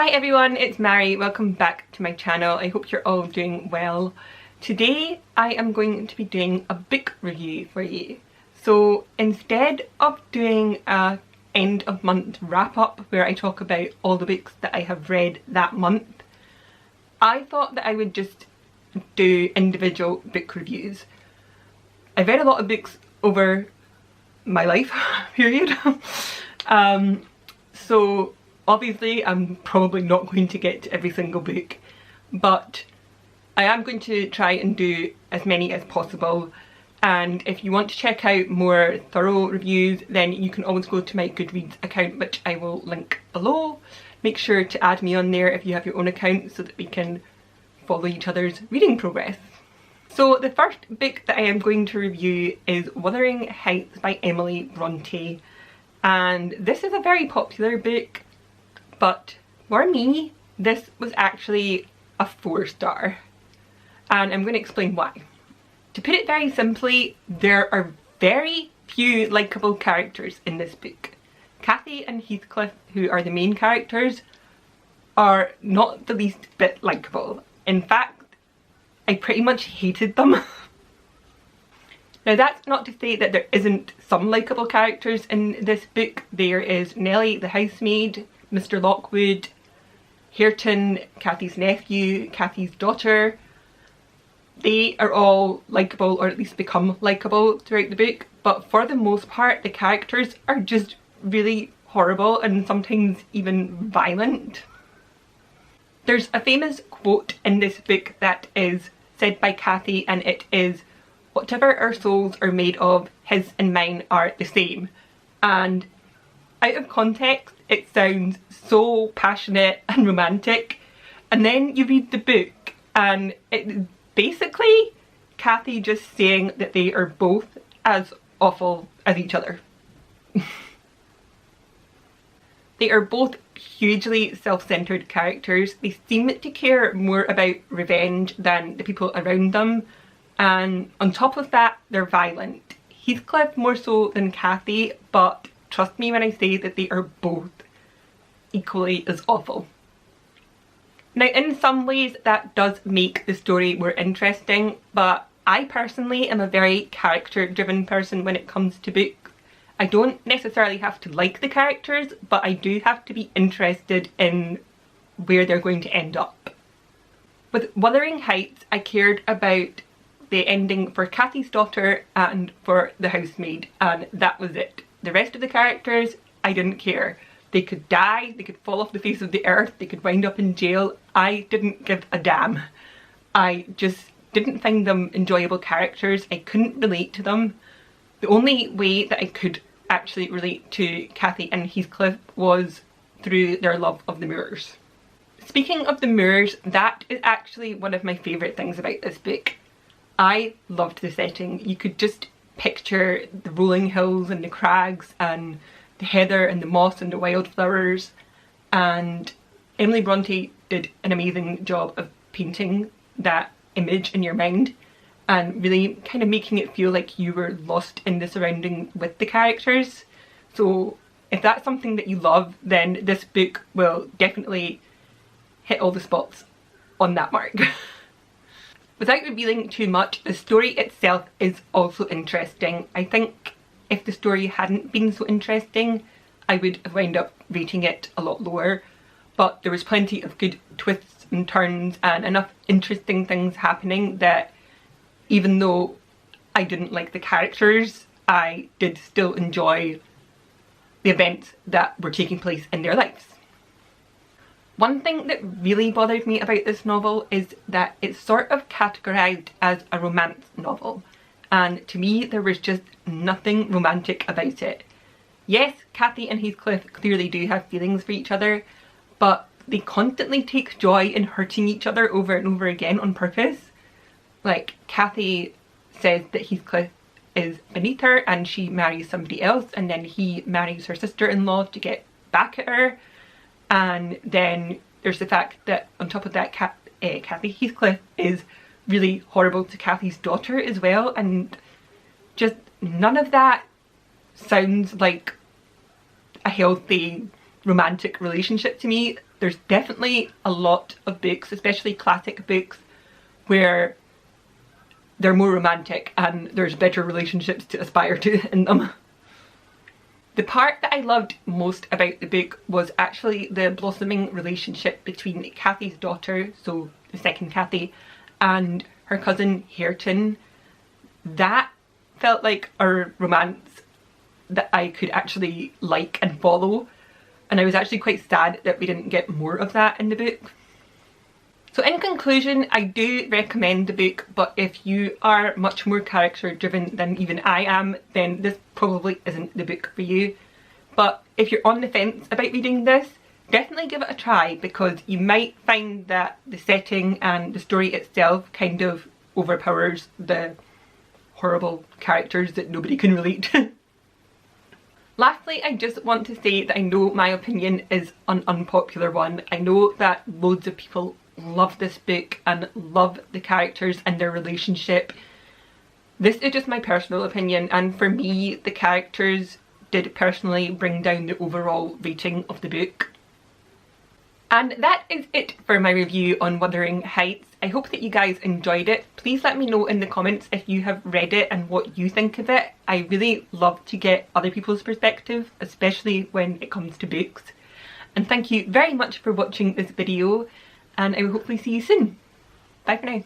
Hi everyone, it's Mhairi. Welcome back to my channel. I hope you're all doing well. Today I am going to be doing a book review for you. So instead of doing a end of month wrap up where I talk about all the books that I have read that month, I thought that I would just do individual book reviews. I've read a lot of books over my life period. So obviously I'm probably not going to get to every single book, but I am going to try and do as many as possible. And if you want to check out more thorough reviews, then you can always go to my Goodreads account, which I will link below. Make sure to add me on there if you have your own account so that we can follow each other's reading progress. So the first book that I am going to review is Wuthering Heights by Emily Bronte. And this is a very popular book, but for me, this was actually a 4-star. And I'm going to explain why. To put it very simply, there are very few likeable characters in this book. Cathy and Heathcliff, who are the main characters, are not the least bit likeable. In fact, I pretty much hated them. Now that's not to say that there isn't some likeable characters in this book. There is Nellie the housemaid, Mr. Lockwood, Hareton, Cathy's nephew, Cathy's daughter. They are all likeable, or at least become likeable throughout the book, but for the most part the characters are just really horrible and sometimes even violent. There's a famous quote in this book that is said by Cathy, and it is, "Whatever our souls are made of, his and mine are the same." And out of context it sounds so passionate and romantic, and then you read the book and it basically Cathy just saying that they are both as awful as each other. They are both hugely self-centered characters. They seem to care more about revenge than the people around them, and on top of that they're violent. Heathcliff more so than Cathy, but trust me when I say that they are both equally as awful. Now in some ways that does make the story more interesting, but I personally am a very character driven person when it comes to books. I don't necessarily have to like the characters, but I do have to be interested in where they're going to end up. With Wuthering Heights I cared about the ending for Cathy's daughter and for the housemaid, and that was it. The rest of the characters, I didn't care. They could die, they could fall off the face of the earth, they could wind up in jail. I didn't give a damn. I just didn't find them enjoyable characters. I couldn't relate to them. The only way that I could actually relate to Cathy and Heathcliff was through their love of the moors. Speaking of the moors, that is actually one of my favourite things about this book. I loved the setting. You could just picture the rolling hills and the crags and the heather and the moss and the wildflowers, and Emily Bronte did an amazing job of painting that image in your mind and really kind of making it feel like you were lost in the surrounding with the characters. So if that's something that you love, then this book will definitely hit all the spots on that mark. Without revealing too much, the story itself is also interesting. I think if the story hadn't been so interesting, I would have wound up rating it a lot lower. But there was plenty of good twists and turns and enough interesting things happening that even though I didn't like the characters, I did still enjoy the events that were taking place in their lives. One thing that really bothered me about this novel is that it's sort of categorised as a romance novel, and to me there was just nothing romantic about it. Yes, Cathy and Heathcliff clearly do have feelings for each other, but they constantly take joy in hurting each other over and over again on purpose. Like, Cathy says that Heathcliff is beneath her and she marries somebody else, and then he marries her sister-in-law to get back at her. And then there's the fact that on top of that, Cathy Heathcliff is really horrible to Cathy's daughter as well, and just none of that sounds like a healthy romantic relationship to me. There's definitely a lot of books, especially classic books, where they're more romantic and there's better relationships to aspire to in them. The part that I loved most about the book was actually the blossoming relationship between Kathy's daughter, so the second Kathy, and her cousin Hareton. That felt like a romance that I could actually like and follow, and I was actually quite sad that we didn't get more of that in the book. So in conclusion, I do recommend the book, but if you are much more character driven than even I am, then this probably isn't the book for you. But if you're on the fence about reading this, definitely give it a try, because you might find that the setting and the story itself kind of overpowers the horrible characters that nobody can relate to. Lastly, I just want to say that I know my opinion is an unpopular one. I know that loads of people love this book and love the characters and their relationship. This is just my personal opinion, and for me the characters did personally bring down the overall rating of the book. And that is it for my review on Wuthering Heights. I hope that you guys enjoyed it. Please let me know in the comments if you have read it and what you think of it. I really love to get other people's perspective, especially when it comes to books. And thank you very much for watching this video, and I will hopefully see you soon. Bye for now.